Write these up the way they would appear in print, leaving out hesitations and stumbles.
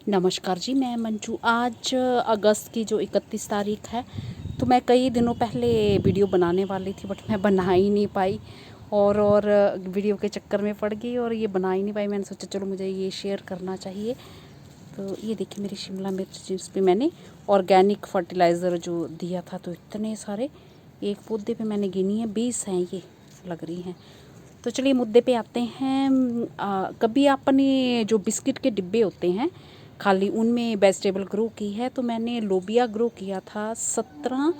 नमस्कार जी, मैं मंजू। आज अगस्त की जो 31 तारीख है, तो मैं कई दिनों पहले वीडियो बनाने वाली थी, बट मैं बना ही नहीं पाई और वीडियो के चक्कर में पड़ गई और ये बना ही नहीं पाई। मैंने सोचा चलो मुझे ये शेयर करना चाहिए। तो ये देखिए मेरी शिमला मिर्च, जिस पे मैंने ऑर्गेनिक फर्टिलाइज़र जो दिया था, तो इतने सारे एक पौधे पे मैंने गिनी है 20 हैं, ये लग रही हैं। तो चलिए मुद्दे पे आते हैं। कभी आपने जो बिस्किट के डिब्बे होते हैं खाली, उनमें वेजिटेबल ग्रो की है? तो मैंने लोबिया ग्रो किया था 17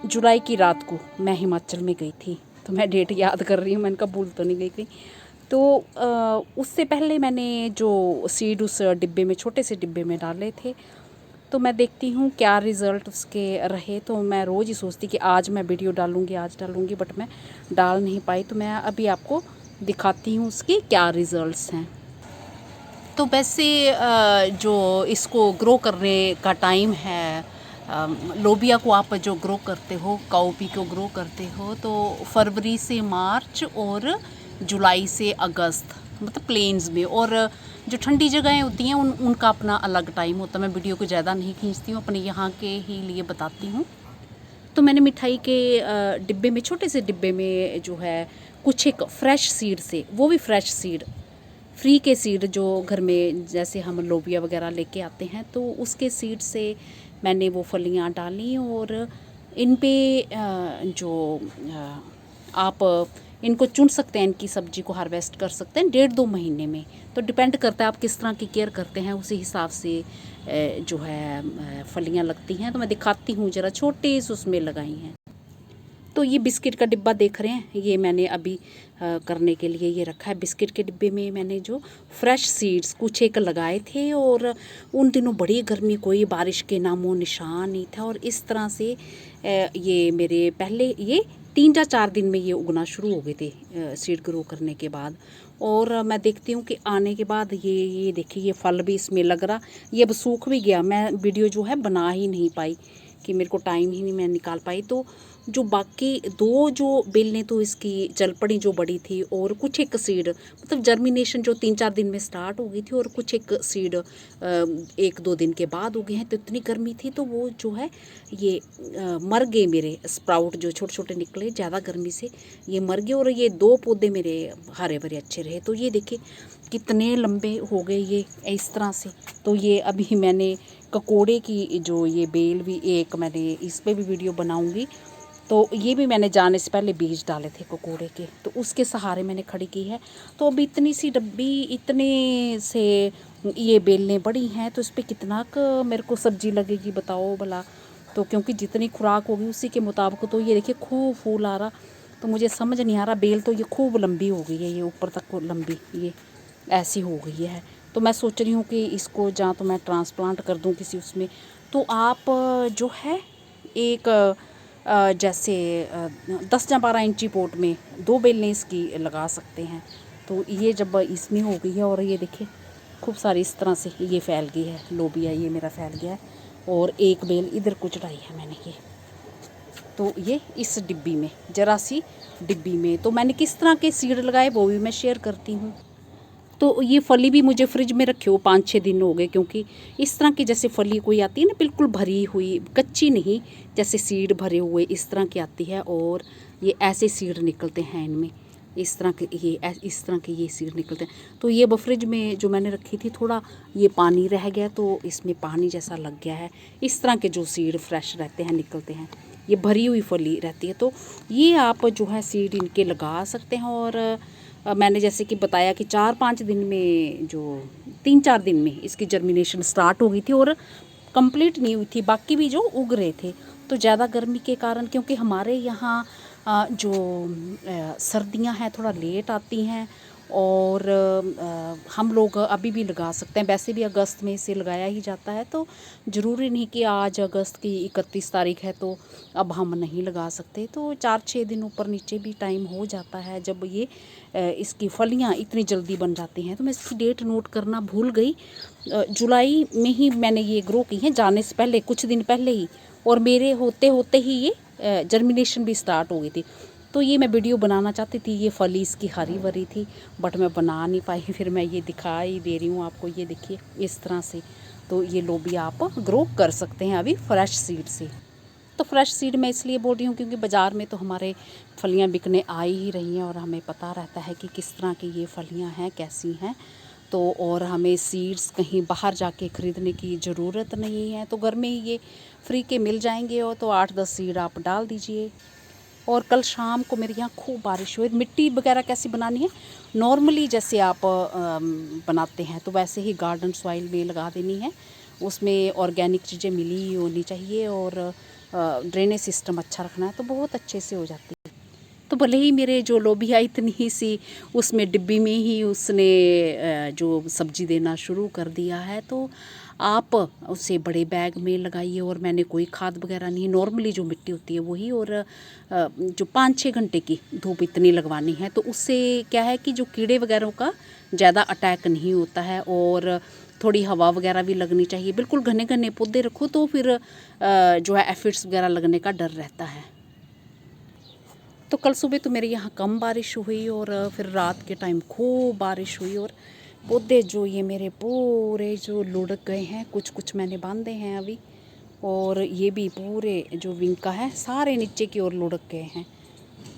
जुलाई की रात को। मैं हिमाचल में गई थी, तो मैं डेट याद कर रही हूँ, मैंने कहा भूल तो नहीं गई कहीं। तो उससे पहले मैंने जो सीड उस डिब्बे में, छोटे से डिब्बे में डाले थे, तो मैं देखती हूँ क्या रिज़ल्ट उसके रहे। तो मैं रोज़ ही सोचती कि आज मैं वीडियो डालूँगी, आज डालूँगी, बट मैं डाल नहीं पाई। तो मैं अभी आपको दिखाती हूँ उसके क्या रिज़ल्ट्स हैं। तो वैसे जो इसको ग्रो करने का टाइम है, लोबिया को आप जो ग्रो करते हो, काउपी को ग्रो करते हो, तो फरवरी से मार्च और जुलाई से अगस्त, मतलब प्लेन्स में। और जो ठंडी जगहें होती हैं उनका अपना अलग टाइम होता है। मैं वीडियो को ज़्यादा नहीं खींचती हूँ, अपने यहाँ के ही लिए बताती हूँ। तो मैंने मिठाई के डिब्बे में, छोटे से डिब्बे में जो है, कुछ एक फ्रेश सीड से, वो भी फ्रेश सीड, फ्री के सीड जो घर में जैसे हम लोबिया वगैरह लेके आते हैं, तो उसके सीड से मैंने वो फलियां डाली। और इन पे जो आप इनको चुन सकते हैं, इनकी सब्जी को हार्वेस्ट कर सकते हैं 1.5-2 महीने में। तो डिपेंड करता है आप किस तरह की केयर करते हैं, उसी हिसाब से जो है फलियां लगती हैं। तो मैं दिखाती हूँ ज़रा, छोटे से उसमें लगाई हैं। तो ये बिस्किट का डिब्बा देख रहे हैं, ये मैंने अभी करने के लिए ये रखा है। बिस्किट के डिब्बे में मैंने जो फ्रेश सीड्स कुछ एक लगाए थे, और उन दिनों बड़ी गर्मी, कोई बारिश के नामो निशान नहीं था। और इस तरह से ये मेरे पहले ये 3 या 4 दिन में ये उगना शुरू हो गए थे सीड ग्रो करने के बाद। और मैं देखती हूँ कि आने के बाद ये देखिए, ये फल भी इसमें लग रहा, ये अब सूख भी गया। मैं वीडियो जो है बना ही नहीं पाई, कि मेरे को टाइम ही नहीं मैं निकाल पाई। तो जो बाकी 2 जो बेलें तो इसकी जल पड़ी जो बड़ी थी, और कुछ एक सीड, मतलब जर्मिनेशन जो 3-4 दिन में स्टार्ट हो गई थी, और कुछ एक सीड 1-2 दिन के बाद उगे हैं। तो इतनी गर्मी थी, तो वो जो है ये मर गए मेरे स्प्राउट, जो छोटे छोटे निकले ज़्यादा गर्मी से, ये मर गए। और ये 2 पौधे मेरे हरे भरे अच्छे रहे। तो ये देखिए कितने लंबे हो गए ये इस तरह से। तो ये अभी मैंने ककोड़े की जो ये बेल भी एक, मैंने इस पर भी वीडियो बनाऊंगी। तो ये भी मैंने जाने से पहले बीज डाले थे ककोड़े के, तो उसके सहारे मैंने खड़ी की है। तो अब इतनी सी डब्बी, इतने से ये बेलें बड़ी हैं, तो इस पर कितना मेरे को सब्जी लगेगी बताओ भला। तो क्योंकि जितनी खुराक होगी उसी के मुताबिक। तो ये देखिए खूब फूल आ रहा, तो मुझे समझ नहीं आ रहा, बेल तो ये खूब लंबी हो गई है, ये ऊपर तक लंबी ये ऐसी हो गई है। तो मैं सोच रही हूँ कि इसको जहाँ तो मैं ट्रांसप्लांट कर दूँ किसी उसमें। तो आप जो है एक जैसे 10 या 12 इंची पोट में 2 बेलें इसकी लगा सकते हैं। तो ये जब इसमें हो गई है, और ये देखिए खूब सारी इस तरह से ये फैल गई है लोबिया, ये मेरा फैल गया है। और एक बेल इधर को चढ़ाई है मैंने ये। तो ये इस डिब्बी में, ज़रा सी डिब्बी में, तो मैंने किस तरह के सीड लगाए वो भी मैं शेयर करती हूँ। तो ये फली भी मुझे फ्रिज में रखे हो 5-6 दिन हो गए, क्योंकि इस तरह की जैसे फली कोई आती है ना, बिल्कुल भरी हुई, कच्ची नहीं, जैसे सीड भरे हुए इस तरह की आती है। और ये ऐसे सीड निकलते हैं इनमें, इस तरह के इस तरह के ये सीड निकलते हैं। तो ये फ्रिज में जो मैंने रखी थी, थोड़ा ये पानी रह गया, तो इसमें पानी जैसा लग गया है। इस तरह के जो सीड फ्रेश रहते हैं, निकलते हैं, ये भरी हुई फली रहती है। तो ये आप जो है सीड इनके लगा सकते हैं। और मैंने जैसे कि बताया कि 4-5 दिन में, जो 3-4 दिन में इसकी जर्मिनेशन स्टार्ट हो गई थी, और कंप्लीट नहीं हुई थी, बाकी भी जो उग रहे थे। तो ज़्यादा गर्मी के कारण, क्योंकि हमारे यहाँ जो सर्दियाँ हैं थोड़ा लेट आती हैं, और हम लोग अभी भी लगा सकते हैं, वैसे भी अगस्त में इसे लगाया ही जाता है। तो ज़रूरी नहीं कि आज अगस्त की 31 तारीख है तो अब हम नहीं लगा सकते। तो 4-6 दिन ऊपर नीचे भी टाइम हो जाता है जब ये इसकी फलियां इतनी जल्दी बन जाती हैं। तो मैं इसकी डेट नोट करना भूल गई। जुलाई में ही मैंने ये ग्रो की हैं, जाने से पहले कुछ दिन पहले ही, और मेरे होते होते ही ये जर्मिनेशन भी स्टार्ट हो गई थी। तो ये मैं वीडियो बनाना चाहती थी, ये फली इसकी हरी भरी थी बट मैं बना नहीं पाई। फिर मैं ये दिखाई दे रही हूँ आपको, ये देखिए इस तरह से। तो ये लोबिया आप ग्रो कर सकते हैं अभी फ्रेश सीड से। तो फ्रेश सीड मैं इसलिए बोल रही हूँ क्योंकि बाज़ार में तो हमारे फलियाँ बिकने आ ही रही हैं और हमें पता रहता है कि किस तरह की ये फलियाँ हैं, कैसी हैं। तो और हमें सीड्स कहीं बाहर जाके ख़रीदने की ज़रूरत नहीं है, तो घर में ही ये फ्री के मिल जाएंगे। और तो 8-10 सीड आप डाल दीजिए। और कल शाम को मेरे यहाँ खूब बारिश हुई। मिट्टी वगैरह कैसी बनानी है, नॉर्मली जैसे आप बनाते हैं तो वैसे ही गार्डन सॉइल में लगा देनी है। उसमें ऑर्गेनिक चीज़ें मिली होनी चाहिए और ड्रेनेज सिस्टम अच्छा रखना है, तो बहुत अच्छे से हो जाती है। तो भले ही मेरे जो लोबिया इतनी ही सी उसमें डिब्बी में ही उसने जो सब्ज़ी देना शुरू कर दिया है, तो आप उसे बड़े बैग में लगाइए। और मैंने कोई खाद वगैरह नहीं, नॉर्मली जो मिट्टी होती है वही। और जो 5-6 घंटे की धूप इतनी लगवानी है, तो उससे क्या है कि जो कीड़े वगैरह का ज़्यादा अटैक नहीं होता है। और थोड़ी हवा वगैरह भी लगनी चाहिए। बिल्कुल घने घने पौधे रखो तो फिर जो है एफिड्स वगैरह लगने का डर रहता है। तो कल सुबह तो मेरे यहाँ कम बारिश हुई और फिर रात के टाइम खूब बारिश हुई। और पौधे जो ये मेरे पूरे जो लुढ़क गए हैं, कुछ कुछ मैंने बांधे हैं अभी। और ये भी पूरे जो विंका है सारे नीचे की ओर लुढ़क गए हैं।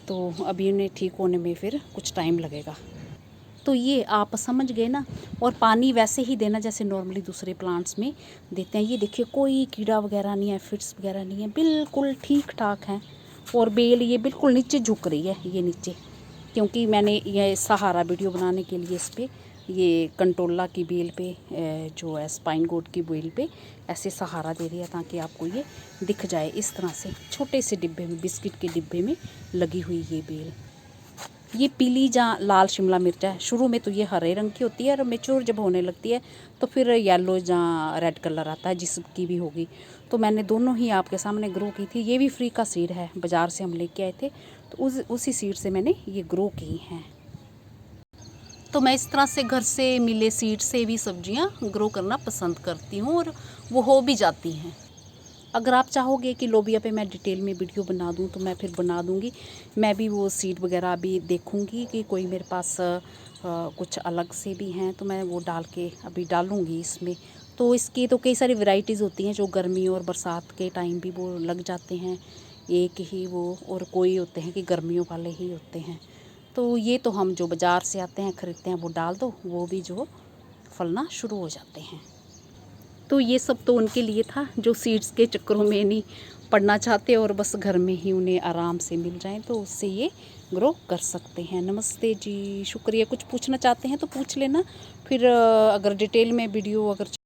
तो अभी इन्हें ठीक होने में फिर कुछ टाइम लगेगा। तो ये आप समझ गए ना। और पानी वैसे ही देना जैसे नॉर्मली दूसरे प्लांट्स में देते हैं। ये देखिए कोई कीड़ा वगैरह नहीं है, फिट्स वगैरह नहीं है, बिल्कुल ठीक ठाक हैं। और बेल ये बिल्कुल नीचे झुक रही है, ये नीचे, क्योंकि मैंने ये सहारा वीडियो बनाने के लिए इस पर ये कंटोला की बेल पे जो है स्पाइन गोट की बेल पे ऐसे सहारा दे दिया ताकि आपको ये दिख जाए इस तरह से। छोटे से डिब्बे में, बिस्किट के डिब्बे में लगी हुई ये बेल। ये पीली या लाल शिमला मिर्च है। शुरू में तो ये हरे रंग की होती है और मैच्योर जब होने लगती है तो फिर येलो या रेड कलर आता है, जिसकी भी होगी। तो मैंने दोनों ही आपके सामने ग्रो की थी। ये भी फ्री का सीड है, बाज़ार से हम लेके आए थे, तो उसी सीड से मैंने ये ग्रो की हैं। तो मैं इस तरह से घर से मिले सीड से भी सब्जियां ग्रो करना पसंद करती हूँ और वो हो भी जाती हैं। अगर आप चाहोगे कि लोबिया पे मैं डिटेल में वीडियो बना दूं तो मैं फिर बना दूंगी। मैं भी वो सीड वगैरह भी देखूंगी कि कोई मेरे पास कुछ अलग से भी हैं तो मैं वो डाल के अभी डालूंगी इसमें। तो इसकी तो कई सारी वैरायटीज़ होती हैं जो गर्मी और बरसात के टाइम भी वो लग जाते हैं एक ही वो, और कोई होते हैं कि गर्मियों वाले ही होते हैं। तो ये तो हम जो बाज़ार से आते हैं ख़रीदते हैं वो डाल दो, वो भी जो फलना शुरू हो जाते हैं। तो ये सब तो उनके लिए था जो सीड्स के चक्करों में नहीं पड़ना चाहते और बस घर में ही उन्हें आराम से मिल जाए, तो उससे ये ग्रो कर सकते हैं। नमस्ते जी, शुक्रिया। कुछ पूछना चाहते हैं तो पूछ लेना। फिर अगर डिटेल में वीडियो अगर